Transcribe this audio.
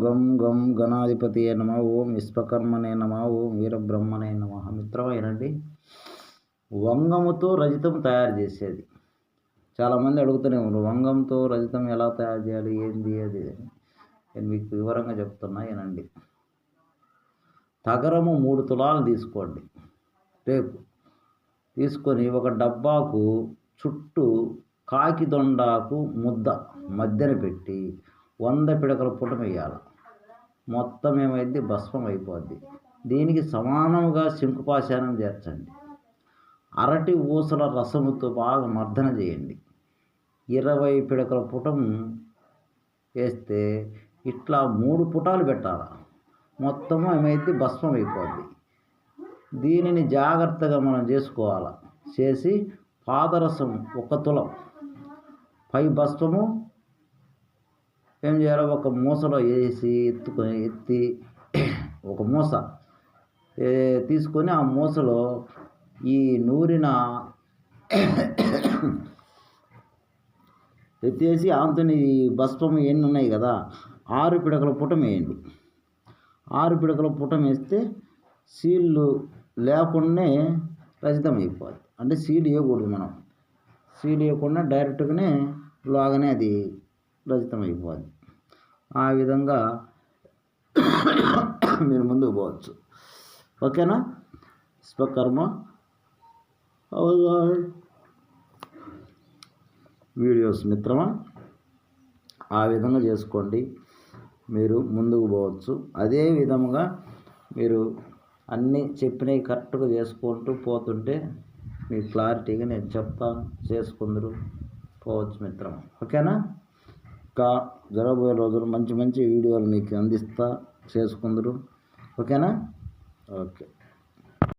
గం గం గణాధిపతి నమ. ఓం విశ్వకర్మనే నమ. ఓం వీరబ్రహ్మనే నమ. మిత్రమైనండి, వంగముతో రజితం తయారు చేసేది చాలామంది అడుగుతూనే ఉన్నారు. వంగంతో రజితం ఎలా తయారు చేయాలి, ఏంది అది నేను మీకు వివరంగా చెప్తున్నా వినండి. తగరము 3 తులాలు తీసుకోండి. రేపు తీసుకొని ఒక డబ్బాకు చుట్టూ కాకి దొండాకు ముద్ద మధ్యన పెట్టి 100 పిడకల పుటం వేయాలి. మొత్తం ఏమైంది, భస్మం అయిపోద్ది. దీనికి సమానముగా శంకుపాశానం చేర్చండి. అరటి ఊసల రసముతో బాగా మర్దన చేయండి. 20 పిడకల పుటం వేస్తే ఇట్లా 3 పుటాలు పెట్టాలి. మొత్తము ఏమైంది, భస్మం అయిపోద్ది. దీనిని జాగ్రత్తగా మనం చేసుకోవాలి. చేసి పాదరసం 1 తులం పై భస్మము ఏం చేయాలి, ఒక మూసలో వేసి ఎత్తి ఒక మూస తీసుకొని ఆ మూసలో ఈ నూరిన ఎత్తేసి ఆంతని భస్మం ఎన్ని ఉన్నాయి కదా 6 పిడకల పుటం వేయండి. 6 పిడకల పుటం వేస్తే సీళ్ళు లేకుండానే రచితం అయిపోద్ది. అంటే సీడ్ వేయకూడదు, మనం సీడ్ వేయకుండా డైరెక్ట్గానే లాగానే అది రచితం అయిపోద్ది. ఆ విధంగా మీరు ముందుకు పోవచ్చు. ఓకేనా? విశ్వకర్మ వీడియోస్ మిత్రమా, ఆ విధంగా చేసుకోండి, మీరు ముందుకు పోవచ్చు. అదే విధంగా మీరు అన్నీ చెప్పినవి కరెక్ట్గా చేసుకుంటూ పోతుంటే మీకు క్లారిటీగా నేను చెప్తాను, చేసుకుందరు పోవచ్చు మిత్రం. ఓకేనా? ఇంకా జరగబోయే రోజులు మంచి మంచి వీడియోలు మీకు అందిస్తా, చేసుకుందరు. ఓకేనా? ఓకే.